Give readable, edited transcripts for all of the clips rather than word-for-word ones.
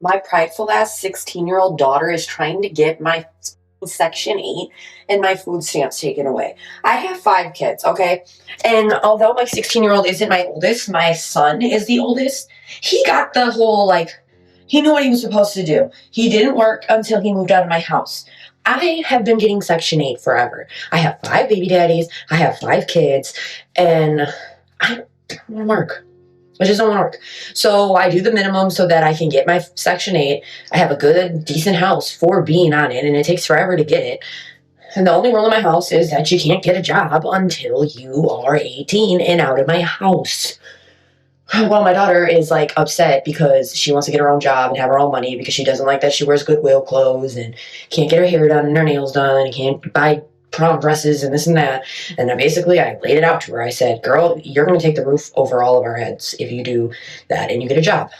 My prideful ass 16-year-old daughter is trying to get my Section 8 and my food stamps taken away. I have 5 kids, okay? And although my 16-year-old isn't my oldest, my son is the oldest. He got the whole, like, he knew what he was supposed to do. He didn't work until he moved out of my house. I have been getting Section 8 forever. I have 5 baby daddies. I have 5 kids. And I don't want to work. I just don't want to work. So I do the minimum so that I can get my Section 8. I have a good, decent house for being on it, and it takes forever to get it. And the only rule in my house is that you can't get a job until you are 18 and out of my house. Well, my daughter is, like, upset because she wants to get her own job and have her own money because she doesn't like that she wears Goodwill clothes and can't get her hair done and her nails done and can't buy prom dresses and this and that. And then basically I laid it out to her. I said, girl, you're going to take the roof over all of our heads if you do that and you get a job.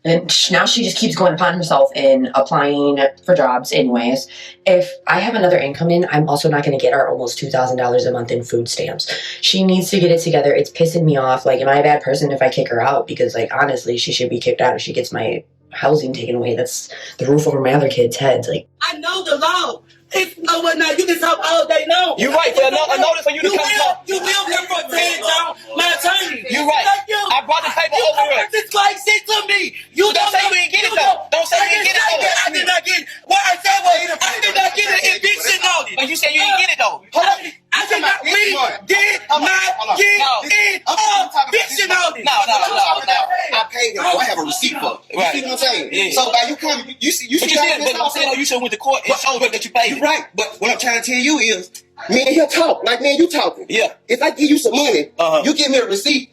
And now she just keeps going upon herself and applying for jobs anyways. If I have another income in, I'm also not going to get our almost $2,000 a month in food stamps. She needs to get it together. It's pissing me off. Like, am I a bad person if I kick her out? Because, like, honestly, she should be kicked out if she gets my housing taken away. That's the roof over my other kids' heads. Like, I know the law. It's now you can talk all day long. You're right. For a notice for you to come talk. You will come for my attorney. You're right. I brought the paper over it. This like shit to me. You don't say you didn't get it though. Don't say you didn't get it though. I did not get it. What I said was I did not get an eviction notice. But you said you didn't get it though. Hold on. I did not. We did not get an eviction notice. No. I paid him. I have a receipt for it. You see what I'm saying? Yeah. So by you come, you see. But you should have went to court and showed them that you paid. You're right. But what I'm trying to tell you is, me and him talk like me and you talking. Yeah. If I give you some money, you give me a receipt.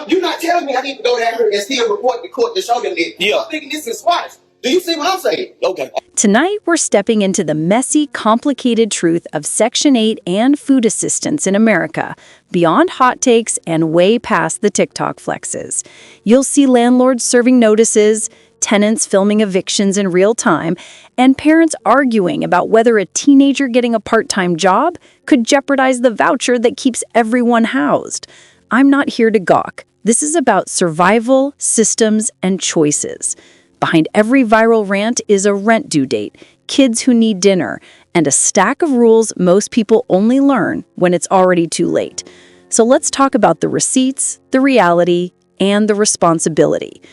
You're not telling me I need to go down here and still report to court to show them that. Yeah. I'm thinking this is twice. Do you see what I'm saying? Okay. Tonight, we're stepping into the messy, complicated truth of Section 8 and food assistance in America, beyond hot takes and way past the TikTok flexes. You'll see landlords serving notices, tenants filming evictions in real time, and parents arguing about whether a teenager getting a part-time job could jeopardize the voucher that keeps everyone housed. I'm not here to gawk. This is about survival, systems, and choices. Behind every viral rant is a rent due date, kids who need dinner, and a stack of rules most people only learn when it's already too late. So let's talk about the receipts, the reality, and the responsibility.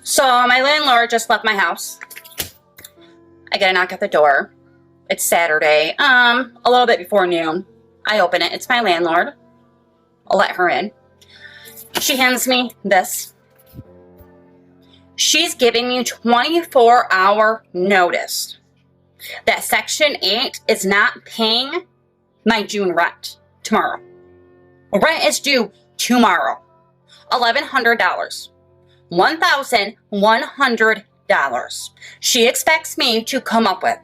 So my landlord just left my house. I get a knock at the door. It's Saturday, a little bit before noon. I open it. It's my landlord. I'll let her in. She hands me this. She's giving me 24-hour notice that Section 8 is not paying my June rent tomorrow. Rent is due tomorrow. $1,100. $1,100 she expects me to come up with.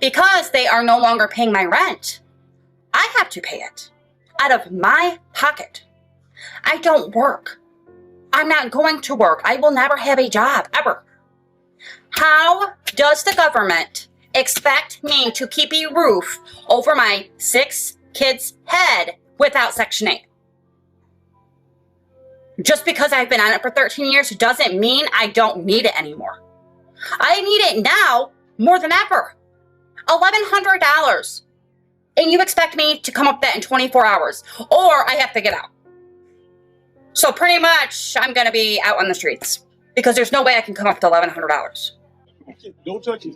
Because they are no longer paying my rent, I have to pay it out of my pocket. I don't work. I'm not going to work. I will never have a job, ever. How does the government expect me to keep a roof over my 6 kids' head without Section 8? Just because I've been on it for 13 years doesn't mean I don't need it anymore. I need it now more than ever. $1,100. And you expect me to come up with that in 24 hours, or I have to get out. So pretty much, I'm going to be out on the streets because there's no way I can come up with $1,100. Don't touch him.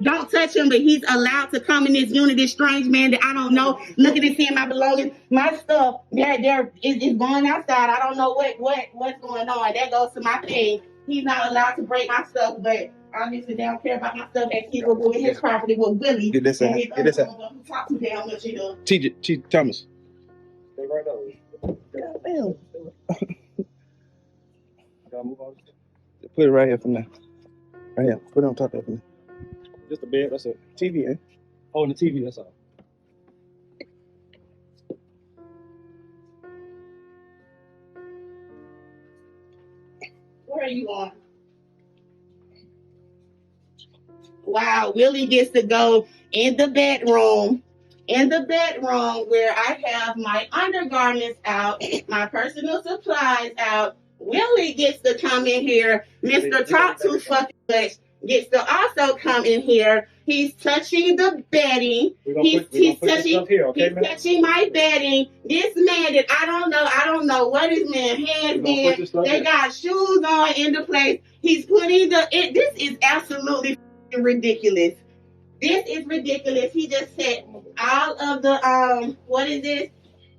Don't touch him, but he's allowed to come in this unit. This strange man that I don't know. Look at this here, my belongings, my stuff. It's going outside. I don't know what's going on. That goes to my thing. He's not allowed to break my stuff, but obviously they don't care about my stuff. That kid will go in his property with Willie. Get this out. Get this out. Who talk too damn much, you know. TJ Thomas. Stay right there. Put it right here for now. Right here. Put it on top of it for now. Just a bed. That's a TV, eh? Oh, and the TV. That's all. Where are you on? Wow, Willie gets to go in the bedroom where I have my undergarments out, my personal supplies out, Willie gets to come in here. Mr. Talk Too Fucking Much gets to also come in here. He's touching the bedding. He's touching my bedding. This man that I don't know what this man has in. They got shoes on in the place. He's putting this is absolutely ridiculous. This is ridiculous. He just said all of the what is this?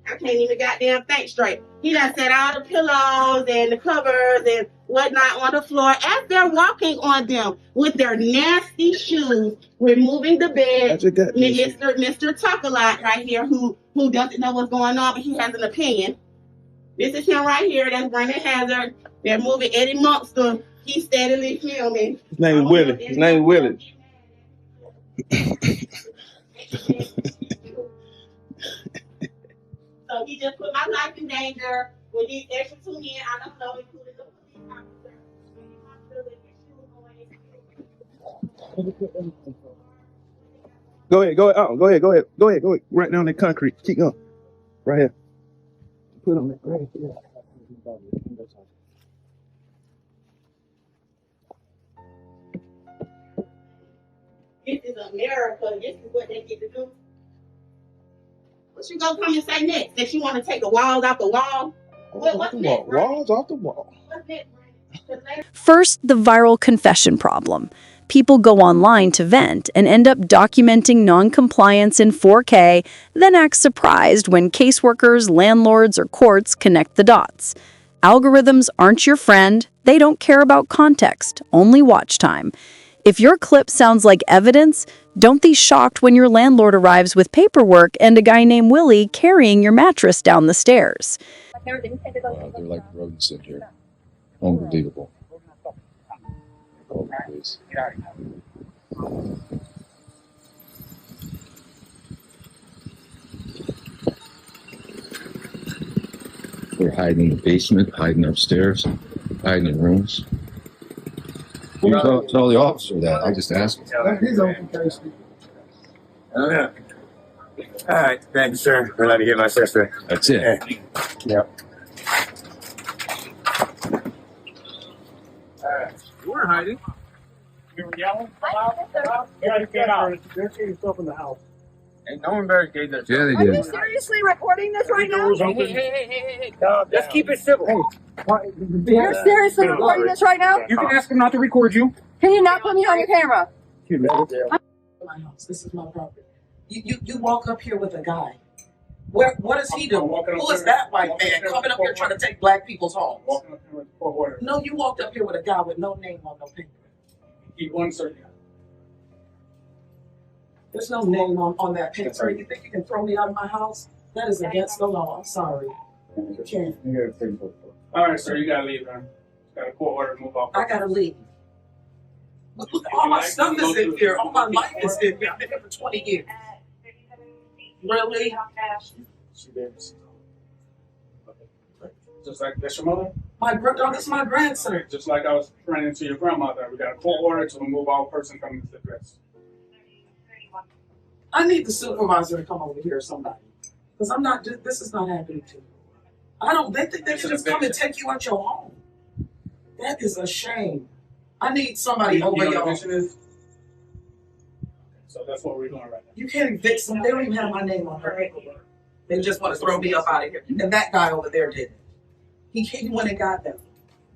I can't even goddamn think straight. He done set all the pillows and the covers and whatnot on the floor as they're walking on them with their nasty shoes, removing the bed. Mr. Talk-a-lot right here who doesn't know what's going on, but he has an opinion. This is him right here. That's Brandon Hazard. They're moving Eddie Monster. He's steadily filming. His name is Willie. His name is Willie. So he just put my life in danger with these extra 2 men. I don't know, including the police officer. Go ahead. Right down the concrete. Keep going. Right here. Put on that right here. This is America. This is what they get to do. What you gonna come and say next? That you want to take the walls off the wall? What's next? Walls off the wall. What's next, Brandon? First, the viral confession problem. People go online to vent and end up documenting non-compliance in 4K, then act surprised when caseworkers, landlords, or courts connect the dots. Algorithms aren't your friend. They don't care about context, only watch time. If your clip sounds like evidence, don't be shocked when your landlord arrives with paperwork and a guy named Willie carrying your mattress down the stairs. They're like rodents in here. Unbelievable. Oh, please. They're hiding in the basement, hiding upstairs, hiding in rooms. You tell the officer that. I just asked him. He's open case. All right, thank you, sir. We're allowed to get my sister. That's it. Yeah. You weren't hiding. You were yelling? Get out. You're seeing yourself in the house. And no one barricaded that. Yeah, they Are you did. seriously recording this right now? Hey. Let's keep it civil. You're seriously recording this right now? You can ask him not to record you. Can you not put me on your camera? My house. This is my property. You walk up here with a guy. What is he doing? Who is that white man coming up here trying to take black people's homes? No, you walked up here with a guy with no name on no paper. Keep one certain. There's no name on that paper. You think you can throw me out of my house? That is against the law. I'm sorry. You can't. All right, sir, you gotta leave, man. Got a court order to move off. I gotta leave. Look, all my stuff is in here. All my life is in here. I've been here for 20 years. Really? Just like that's your mother? That's my grandson. Just like I was running into your grandmother. We got a court order to remove all person coming to the address. I need the supervisor to come over here or somebody. Because I'm not, this is not happening to me. They think they can just come and take you out your home. That is a shame. I need somebody over y'all. So that's what we're doing right now. You can't evict them. They don't even have my name on her paperwork. They just want to throw me up out of here. And that guy over there did it. He went and got them.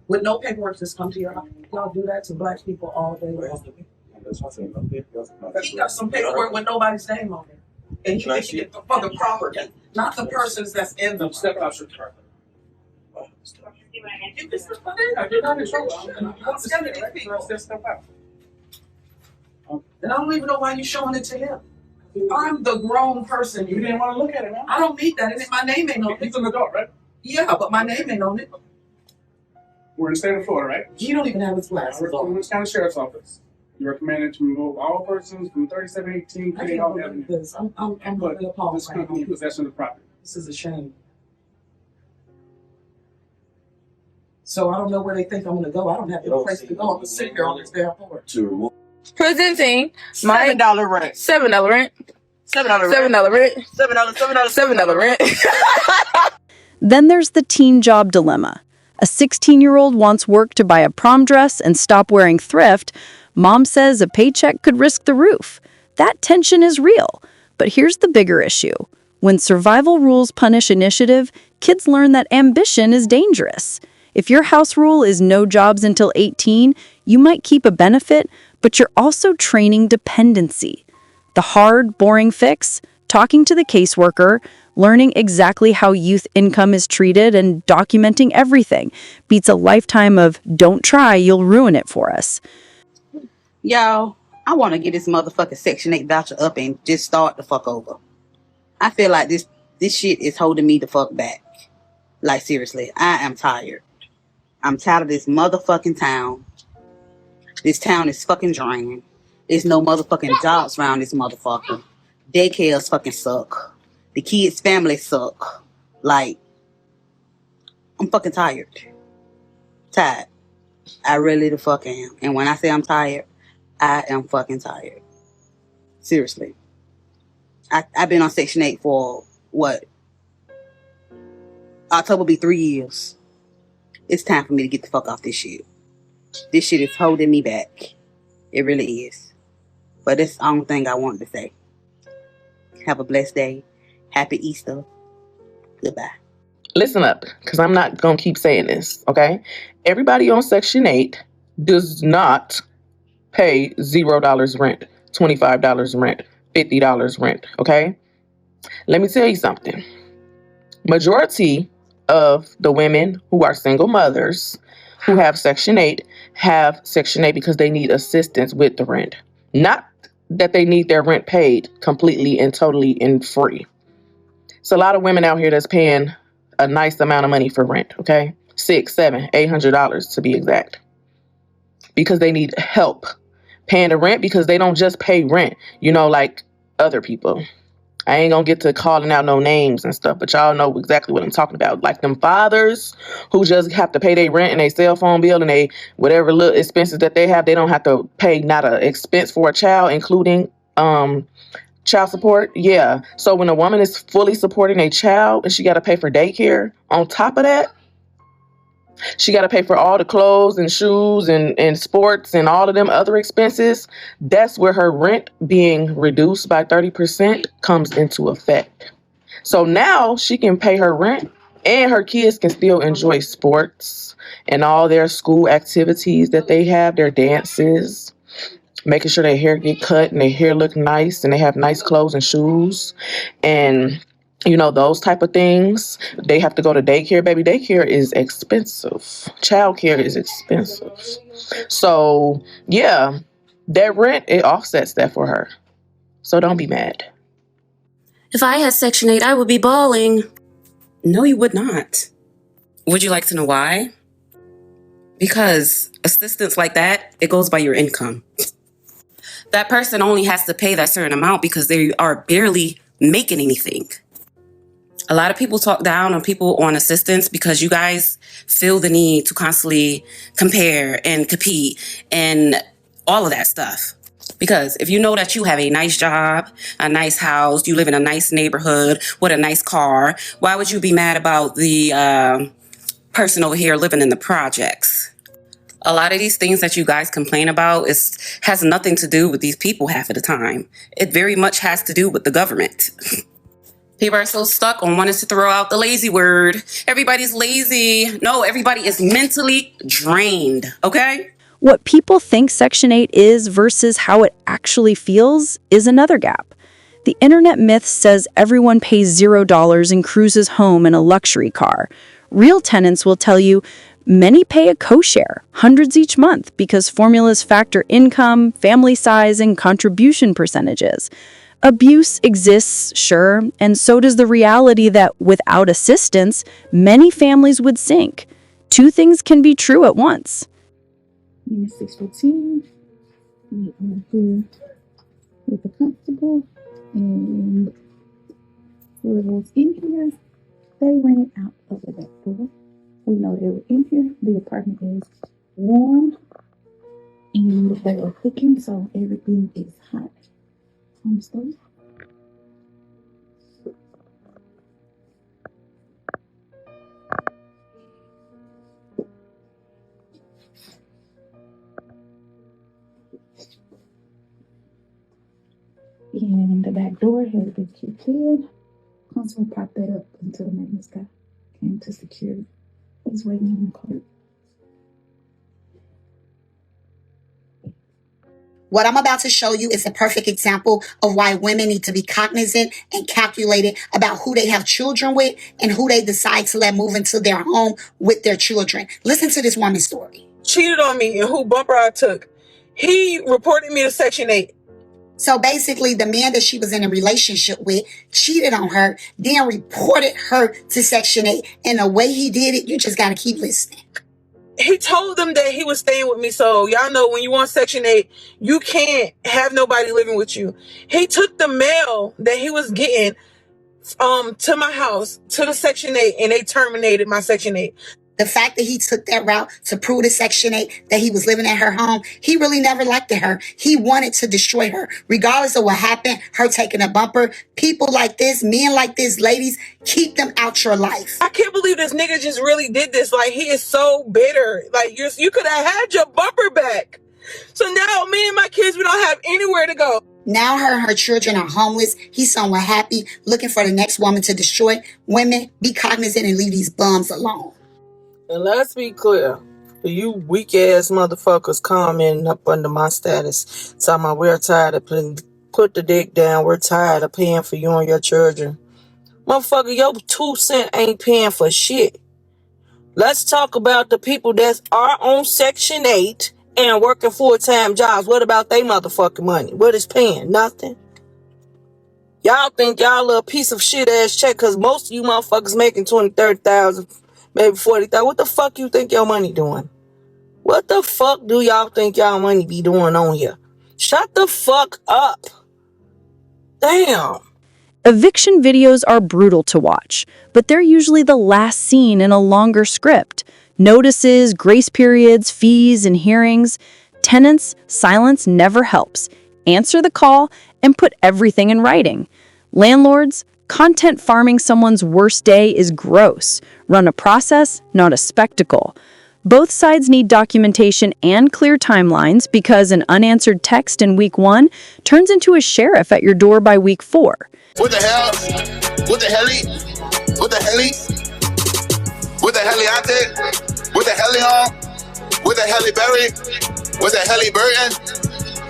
With no paperwork, just come to your house. Y'all do that to black people all day long. He got some paperwork with nobody's name on it. And you think you get for the property, not the persons that's in them. Step out your car. You can step out in. You're not in trouble. I'm scared of these people. Step out. And I don't even know why you're showing it to him. I'm the grown person. You didn't want to look at it, man. I don't need that. And my name ain't on it. He's an adult, right? Yeah, but my name ain't on it. We're in the state of Florida, right? You don't even have his glasses We're on. in the County Sheriff's Office. You are commanded to remove all persons from 3718 I King can't Avenue. believe this. I'm really appalled This right company now. possession of the property. This is a shame. So I don't know where they think I'm going to go. I don't have any place to go. I'm going to sit here on this damn floor. Presenting my $7 rent. $7 rent. $7 rent. $7 rent. Then there's the teen job dilemma. A 16-year-old wants work to buy a prom dress and stop wearing thrift. Mom says a paycheck could risk the roof. That tension is real. But here's the bigger issue. When survival rules punish initiative, kids learn that ambition is dangerous. If your house rule is no jobs until 18, you might keep a benefit, but you're also training dependency. The hard, boring fix? Talking to the caseworker, learning exactly how youth income is treated, and documenting everything beats a lifetime of "don't try, you'll ruin it for us." Y'all, I want to get this motherfucking Section 8 voucher up and just start the fuck over. I feel like this shit is holding me the fuck back. Like, seriously, I am tired. I'm tired of this motherfucking town. This town is fucking draining. There's no motherfucking jobs around this motherfucker. Daycares fucking suck. The kids' families suck. Like, I'm fucking tired. Tired. I really the fuck am. And when I say I'm tired, I am fucking tired. Seriously. I've been on Section 8 for, what? October will be 3 years. It's time for me to get the fuck off this shit. This shit is holding me back. It really is. But that's the only thing I wanted to say. Have a blessed day. Happy Easter. Goodbye. Listen up, because I'm not going to keep saying this, okay? Everybody on Section 8 does not pay $0 rent, $25 rent, $50 rent, okay? Let me tell you something. Majority of the women who are single mothers who have Section 8 have Section 8 because they need assistance with the rent. Not that they need their rent paid completely and totally and free. It's a lot of women out here that's paying a nice amount of money for rent, okay? $600, $700, $800 to be exact. Because they need help paying the rent, because they don't just pay rent, like other people. I ain't gonna get to calling out no names and stuff, but y'all know exactly what I'm talking about. Like them fathers who just have to pay their rent and their cell phone bill and they whatever little expenses that they have, they don't have to pay not an expense for a child, including child support. Yeah. So when a woman is fully supporting a child and she got to pay for daycare on top of that, she got to pay for all the clothes and shoes and sports and all of them other expenses. That's where her rent being reduced by 30% comes into effect. So now she can pay her rent and her kids can still enjoy sports and all their school activities that they have, their dances, making sure their hair get cut and their hair look nice and they have nice clothes and shoes and those type of things. They have to go to daycare. Baby, daycare is expensive. Childcare is expensive. So yeah, that rent, it offsets that for her. So don't be mad. If I had Section 8, I would be bawling. No, you would not. Would you like to know why? Because assistance like that, it goes by your income. That person only has to pay that certain amount because they are barely making anything. A lot of people talk down on people on assistance because you guys feel the need to constantly compare and compete and all of that stuff. Because if you know that you have a nice job, a nice house, you live in a nice neighborhood with a nice car, why would you be mad about the person over here living in the projects? A lot of these things that you guys complain about has nothing to do with these people half of the time. It very much has to do with the government. People are so stuck on wanting to throw out the lazy word. Everybody's lazy. No, everybody is mentally drained, okay? What people think Section 8 is versus how it actually feels is another gap. The internet myth says everyone pays $0 and cruises home in a luxury car. Real tenants will tell you many pay a co-share, hundreds each month, because formulas factor income, family size, and contribution percentages. Abuse exists, sure, and so does the reality that without assistance, many families would sink. Two things can be true at once. 6:14. We are here with the constable, and whoever's in here, they ran out of the back door. We know they were in here. The apartment is warm, and they were cooking, so everything is hot on the stove. And the back door has been kicked in. Console popped that up until the maintenance guy came to secure it. He's waiting on the card. What I'm about to show you is a perfect example of why women need to be cognizant and calculated about who they have children with and who they decide to let move into their home with their children. Listen to this woman's story. Cheated on me and who bumper I took. He reported me to Section 8. So basically, the man that she was in a relationship with cheated on her, then reported her to Section 8. And the way he did it, you just got to keep listening. He told them that he was staying with me. So y'all know when you on Section 8, you can't have nobody living with you. He took the mail that he was getting to my house, to the Section 8, and they terminated my Section 8. The fact that he took that route to prove to Section 8 that he was living at her home, he really never liked her. He wanted to destroy her. Regardless of what happened, her taking a bumper, people like this, men like this, ladies, keep them out your life. I can't believe this nigga just really did this. Like, he is so bitter. Like, you could have had your bumper back. So now me and my kids, we don't have anywhere to go. Now her and her children are homeless. He's somewhat happy, looking for the next woman to destroy. Women, be cognizant and leave these bums alone. And let's be clear, for you weak ass motherfuckers commenting up under my status, talking about we're tired of put the dick down, we're tired of paying for you and your children. Motherfucker, your 2 cents ain't paying for shit. Let's talk about the people that are on Section 8 and working full-time jobs. What about they motherfucking money? What is paying? Nothing. Y'all think y'all a little piece of shit ass check because most of you motherfuckers making 20, 30,000. Maybe 40,000. What the fuck you think your money doing? What the fuck do y'all think y'all money be doing on here? Shut the fuck up. Damn. Eviction videos are brutal to watch, but they're usually the last scene in a longer script. Notices, grace periods, fees, and hearings. Tenants, silence never helps. Answer the call and put everything in writing. Landlords, content farming someone's worst day is gross. Run a process, not a spectacle. Both sides need documentation and clear timelines because an unanswered text in week 1 turns into a sheriff at your door by week 4. What the hell? What the heli? What the heli? What the heliante? What the helion? What the heli Berry? What the heli Burton?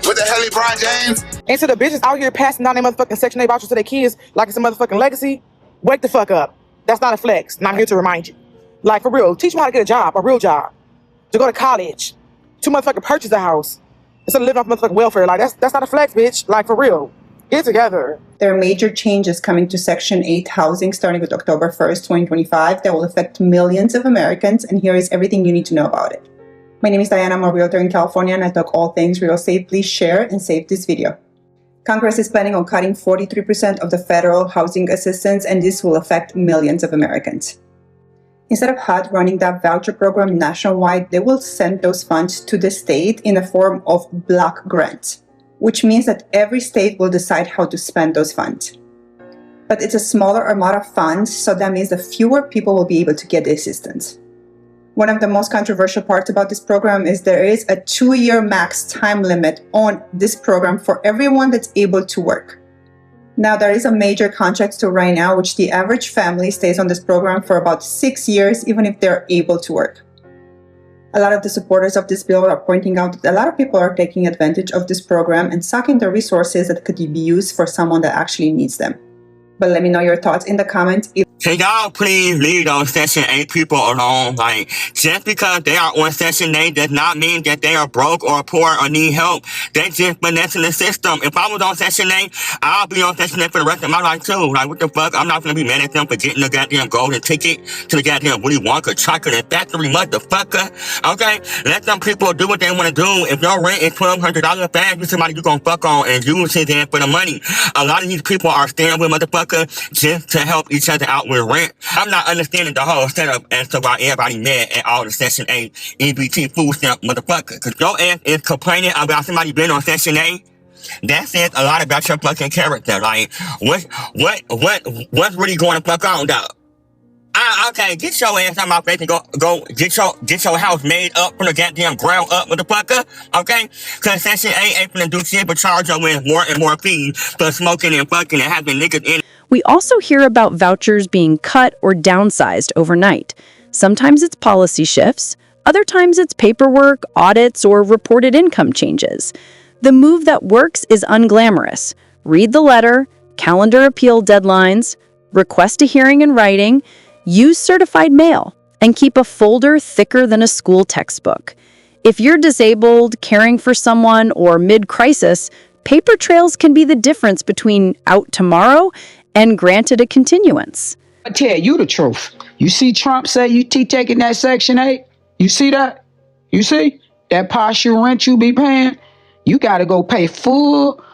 What the heli Brian James? And to the bitches out here passing down their motherfucking Section 8 vouchers to their kids like it's a motherfucking legacy, wake the fuck up. That's not a flex, and I'm here to remind you. Like, for real, teach them how to get a job, a real job. To go to college. To motherfucking purchase a house. Instead of living off motherfucking welfare. Like, that's not a flex, bitch. Like, for real. Get together. There are major changes coming to Section 8 housing starting with October 1st, 2025 that will affect millions of Americans, and here is everything you need to know about it. My name is Diana, I'm a realtor in California, and I talk all things real estate. Please share and save this video. Congress is planning on cutting 43% of the federal housing assistance, and this will affect millions of Americans. Instead of HUD running that voucher program nationwide, they will send those funds to the state in the form of block grants, which means that every state will decide how to spend those funds. But it's a smaller amount of funds, so that means that fewer people will be able to get the assistance. One of the most controversial parts about this program is there is a 2-year max time limit on this program for everyone that's able to work. Now, there is a major contract to right now, which the average family stays on this program for about 6 years, even if they're able to work. A lot of the supporters of this bill are pointing out that a lot of people are taking advantage of this program and sucking the resources that could be used for someone that actually needs them. But let me know your thoughts in the comments. Can y'all please leave those Section 8 people alone? Like, just because they are on Section 8 does not mean that they are broke or poor or need help. They just finessing the system. If I was on Section 8, I'll be on Section 8 for the rest of my life too. Like, what the fuck? I'm not gonna be mad at them for getting the goddamn golden ticket to the goddamn Willy Wonka chocolate factory, motherfucker. Okay? Let them people do what they want to do. If your rent is $1,200 fast, you're somebody you gonna fuck on and use it there for the money. A lot of these people are staying with motherfucker just to help each other out with rent. I'm not understanding the whole setup as to why everybody mad at all the Section 8 EBT food stamp motherfucker. Cause your ass is complaining about somebody being on Section 8. That says a lot about your fucking character. Like, what's really going to fuck on though? Okay, get your ass out my face and go get your house made up from the goddamn ground up, motherfucker. Okay? Cause Section 8 ain't finna do shit but charge you with more and more fees for smoking and fucking and having niggas in. We also hear about vouchers being cut or downsized overnight. Sometimes it's policy shifts, other times it's paperwork, audits, or reported income changes. The move that works is unglamorous. Read the letter, calendar appeal deadlines, request a hearing in writing, use certified mail, and keep a folder thicker than a school textbook. If you're disabled, caring for someone, or mid-crisis, paper trails can be the difference between out tomorrow and granted a continuance. I tell you the truth. You see Trump say you taking that Section 8? You see that? You see? That partial rent you be paying? You got to go pay full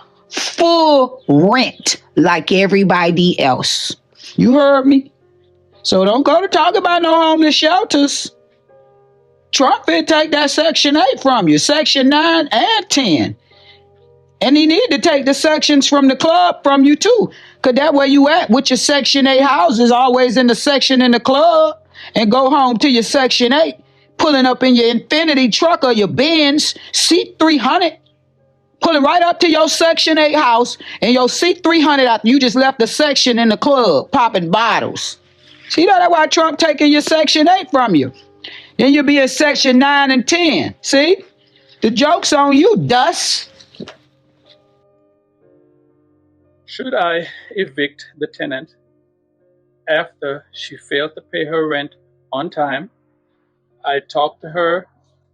rent like everybody else. You heard me? So don't go to talk about no homeless shelters. Trump will take that Section 8 from you, Section 9 and 10. And he need to take the sections from the club from you too. Cause that where you at with your Section 8 houses, always in the section in the club, and go home to your Section 8, pulling up in your Infinity truck or your Benz C300, pulling right up to your Section 8 house and your C300 after you just left the section in the club, popping bottles. See, that's why Trump taking your Section 8 from you. Then you'll be in Section 9 and 10. See? The joke's on you, Dust. Should I evict the tenant after she failed to pay her rent on time? I talked to her,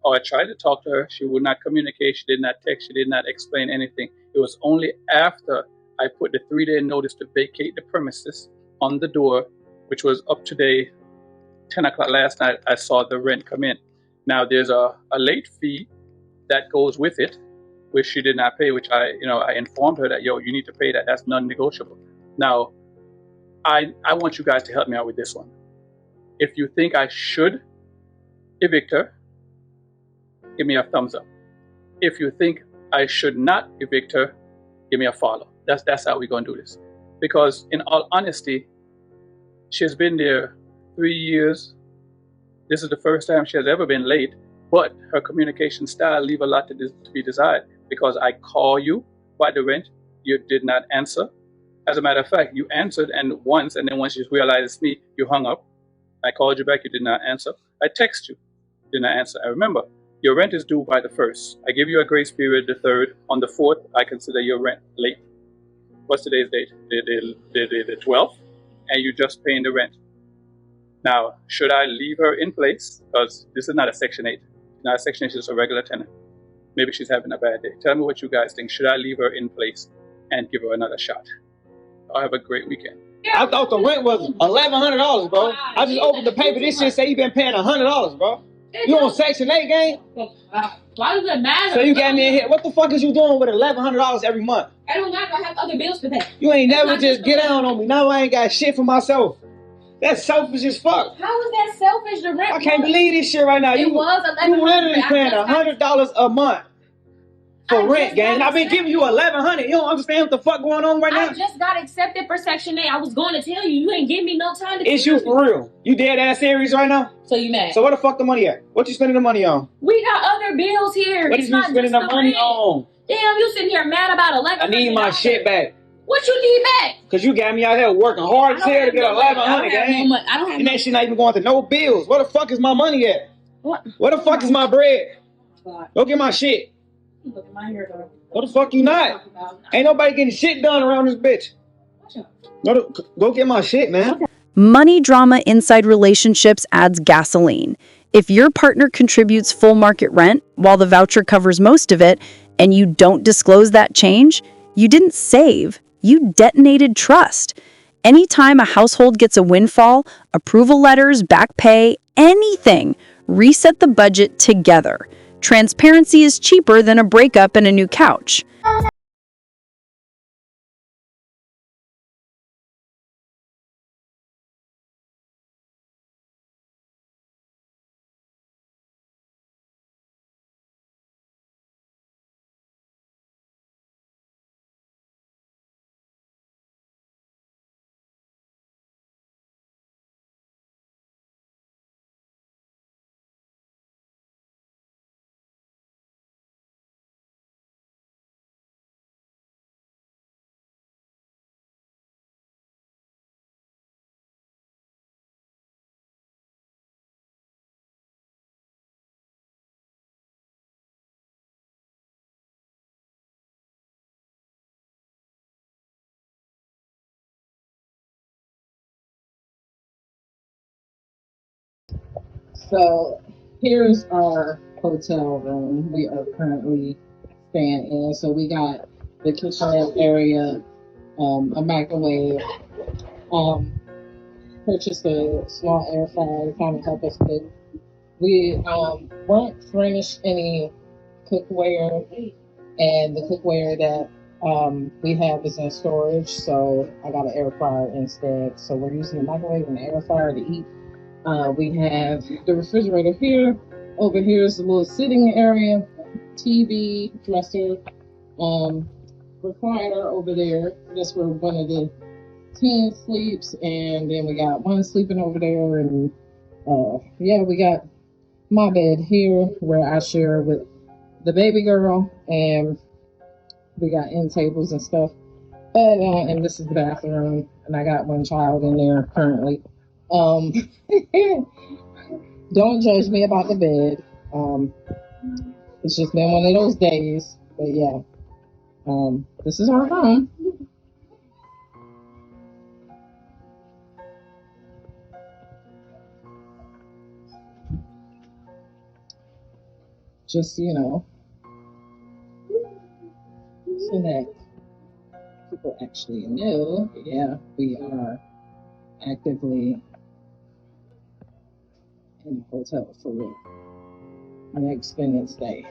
or I tried to talk to her. She would not communicate. She did not text. She did not explain anything. It was only after I put the 3-day notice to vacate the premises on the door, which was up today, 10 o'clock last night, I saw the rent come in. Now, there's a late fee that goes with it, which she did not pay, which I informed her that, you need to pay that. That's non-negotiable. Now, I want you guys to help me out with this one. If you think I should evict her, give me a thumbs up. If you think I should not evict her, give me a follow. That's how we're going to do this. Because in all honesty, she's been there 3 years. This is the first time she has ever been late, but her communication style leave a lot to be desired, because I call you by the rent, you did not answer. As a matter of fact, you answered once, and then once you realized it's me, you hung up. I called you back, you did not answer. I text you, did not answer. I remember, your rent is due by the 1st. I give you a grace period the 3rd. On the 4th, I consider your rent late. What's today's date? The 12th, and you're just paying the rent. Now, should I leave her in place? Because this is not a Section 8. Not a Section 8, she's just a regular tenant. Maybe she's having a bad day. Tell me what you guys think. Should I leave her in place and give her another shot? I'll have a great weekend. I thought the rent was $1,100, bro. I just opened the paper. This shit say you been paying $100, bro. You on Section 8 gang? Why does it matter? So you got me in here. What the fuck is you doing with $1,100 every month? I don't matter. I have other bills to pay. You ain't never just get down on me. Now I ain't got shit for myself. That's selfish as fuck. How is that selfish? The rent. I can't believe this shit right now. It was $1,100. You literally paying $100 a month for rent, gang. I've been giving you $1,100. You don't understand what the fuck going on right now? I just got accepted for Section 8. I was going to tell you. You ain't give me no time to. It's you for real. You dead ass serious right now? So you mad? So where the fuck the money at? What you spending the money on? We got other bills here. What is you spending the money on? Damn, you sitting here mad about $1,100. I need my shit back. What you need back? Cause you got me out here working hard as hell to get $1,100, gang. I don't have and that shit not even going to no bills. Where the fuck is my money at? What? Where the fuck is my bread? Go get my shit. Look at my hair, though. What the fuck you not? Ain't nobody getting shit done around this bitch. Go get my shit, man. Money drama inside relationships adds gasoline. If your partner contributes full market rent while the voucher covers most of it, and you don't disclose that change, you didn't save. You detonated trust. Anytime a household gets a windfall, approval letters, back pay, anything, reset the budget together. Transparency is cheaper than a breakup and a new couch. So here's our hotel room we are currently staying in. So we got the kitchenette area, a microwave, purchased a small air fryer to kind of help us cook. We weren't furnished any cookware, and the cookware that we have is in storage, so I got an air fryer instead. So we're using the microwave and the air fryer to eat. We have the refrigerator here. Over here is a little sitting area, TV, dresser, recliner over there. That's where one of the teens sleeps, and then we got one sleeping over there, and yeah, we got my bed here where I share with the baby girl, and we got end tables and stuff. But and this is the bathroom, and I got one child in there currently. Don't judge me about the bed. It's just been one of those days. But yeah, this is our home. Just, so that people actually know, yeah, we are actively in the hotel for real. An extended stay.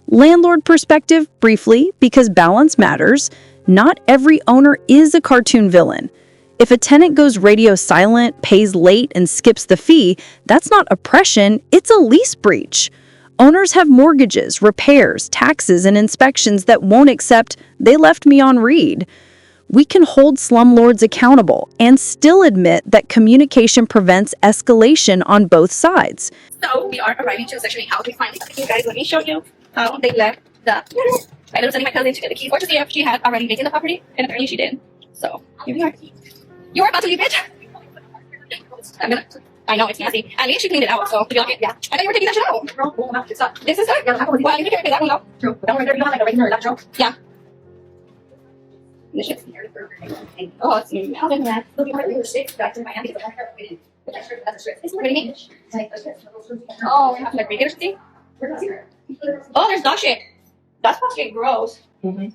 Landlord perspective, briefly, because balance matters. Not every owner is a cartoon villain. If a tenant goes radio silent, pays late, and skips the fee, that's not oppression, it's a lease breach. Owners have mortgages, repairs, taxes, and inspections that won't accept "they left me on read." We can hold slumlords accountable and still admit that communication prevents escalation on both sides. So we are arriving to Section 8 house. We finally got the key, guys. Let me show you how they left the. I was sending my cousin to get the keys for to see if she had already taken the property, and apparently she did. So here we are. You are about to leave it. I know it's nasty. At least she cleaned it out, so to be like, yeah. I thought you were taking that shit out. This is her. Well, you can carry that one out. True. But don't worry, you don't have like a regular electro. Yeah. This shit's oh, it's new. How did that? Look, I really sick. Back to my aunt because I haven't been. What do you mean? Oh, we have to like break it or something? Oh, there's dog shit. That's fucking gross. Mm-hmm.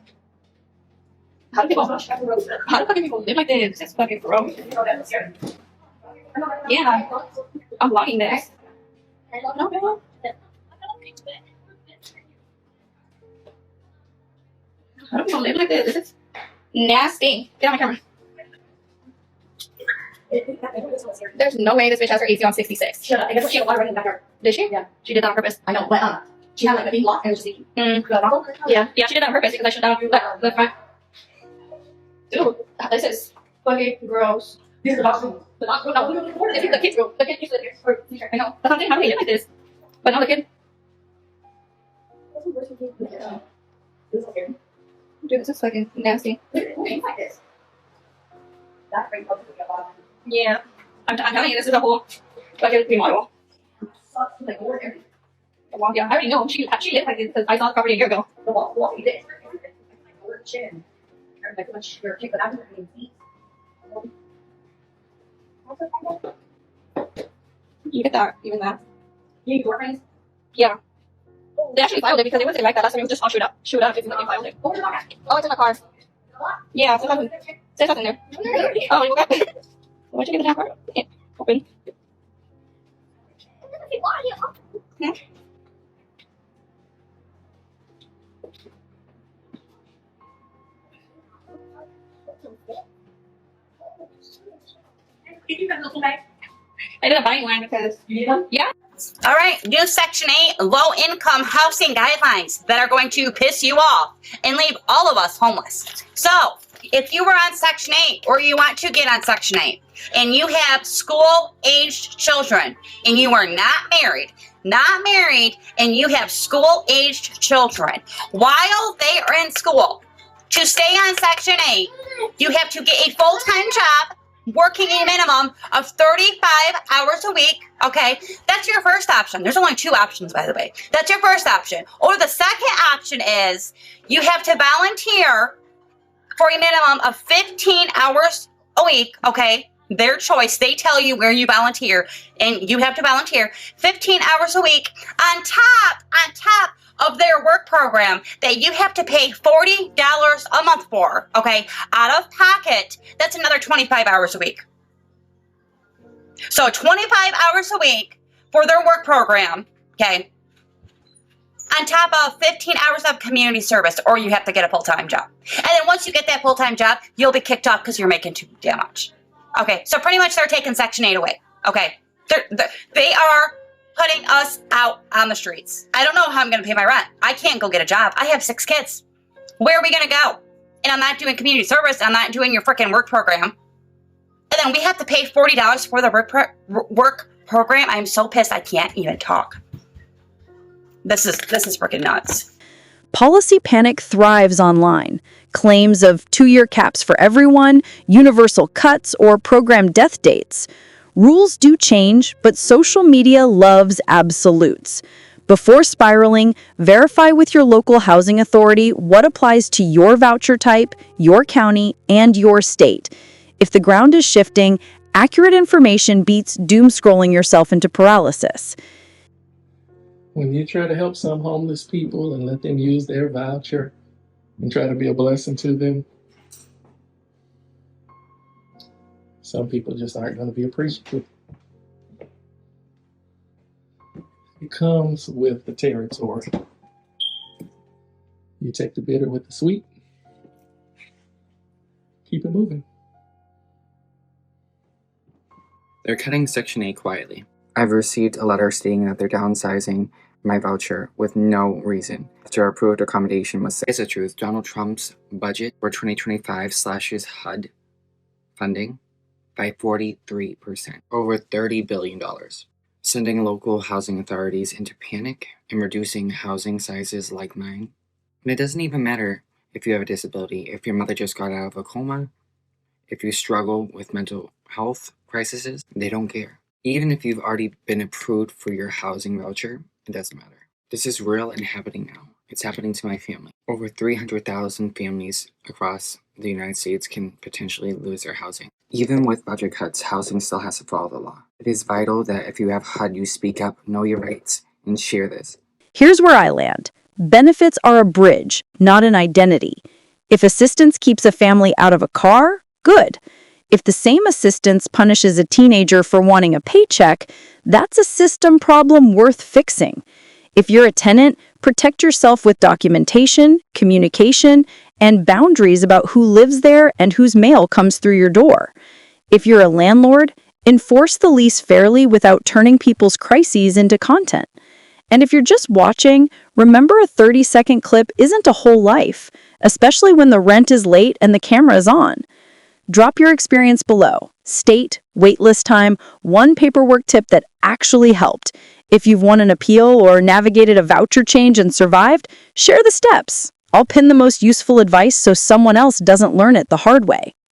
How do fucking people live like this? It's fucking gross. Yeah, I'm logging this. No. How do people live like this? This is nasty. Get on my camera. There's no way this bitch has her AC on 66. Shut up. I guess she had water running in the backyard. Did she? Yeah. She did that on purpose. I know, but she had like a big block and it was just leaking. Yeah, she did that on purpose because I shut down the front. Dude, this is fucking gross. These are the box rooms. The box room. No, this is the kids' room. The kids used to live here. I know. That's something. How do they live like this? But now the kid. Dude, this is fucking nasty. Yeah. I'm telling you, this is a whole fucking remodel. Well, yeah, I already know. She lived like this because I saw the property a year ago. You get that, even that. You door frames? Yeah. They actually filed it because it wasn't like that. Last time it was just all shoot up. It's in the filed it. Oh, it's in the car. Yeah, it says nothing there. Oh, you got it. Why'd you get the damn car? Open. Yeah. I didn't buy one because yeah. All right, new Section 8 low-income housing guidelines that are going to piss you off and leave all of us homeless. So, if you were on Section 8 or you want to get on Section 8 and you have school-aged children and you are not married, and you have school-aged children, while they are in school, to stay on Section 8, you have to get a full-time job working a minimum of 35 hours a week, okay? That's your first option. There's only 2 options, by the way. That's your first option. Or the second option is you have to volunteer for a minimum of 15 hours a week, okay? Their choice. They tell you where you volunteer, and you have to volunteer 15 hours a week on top of their work program that you have to pay $40 a month for, okay? Out of pocket, that's another 25 hours a week. So 25 hours a week for their work program, okay? On top of 15 hours of community service, or you have to get a full-time job. And then once you get that full-time job, you'll be kicked off because you're making too damn much. Okay, so pretty much they're taking Section 8 away, okay? They are putting us out on the streets. I don't know how I'm going to pay my rent. I can't go get a job. I have 6 kids. Where are we going to go? And I'm not doing community service. I'm not doing your freaking work program. And then we have to pay $40 for the work program. I'm so pissed I can't even talk. This is freaking nuts. Policy panic thrives online. Claims of 2-year caps for everyone, universal cuts, or program death dates. Rules do change, but social media loves absolutes. Before spiraling, verify with your local housing authority what applies to your voucher type, your county, and your state. If the ground is shifting, accurate information beats doom scrolling yourself into paralysis. When you try to help some homeless people and let them use their voucher and try to be a blessing to them, some people just aren't going to be appreciative. It comes with the territory. You take the bitter with the sweet. Keep it moving. They're cutting Section 8 quietly. I've received a letter stating that they're downsizing my voucher with no reason. After our approved accommodation was set. It's the truth. Donald Trump's budget for 2025 slashes HUD funding by 43%, over $30 billion, sending local housing authorities into panic and reducing housing sizes like mine. And it doesn't even matter if you have a disability, if your mother just got out of a coma, if you struggle with mental health crises, they don't care. Even if you've already been approved for your housing voucher, it doesn't matter. This is real and happening now. It's happening to my family. Over 300,000 families across the United States can potentially lose their housing. Even with budget cuts, housing still has to follow the law. It is vital that if you have HUD, you speak up, know your rights, and share this. Here's where I land. Benefits are a bridge, not an identity. If assistance keeps a family out of a car, good. If the same assistance punishes a teenager for wanting a paycheck, that's a system problem worth fixing. If you're a tenant, protect yourself with documentation, communication, and boundaries about who lives there and whose mail comes through your door. If you're a landlord, enforce the lease fairly without turning people's crises into content. And if you're just watching, remember a 30-second clip isn't a whole life, especially when the rent is late and the camera is on. Drop your experience below. State, waitlist time, one paperwork tip that actually helped. If you've won an appeal or navigated a voucher change and survived, share the steps. I'll pin the most useful advice so someone else doesn't learn it the hard way.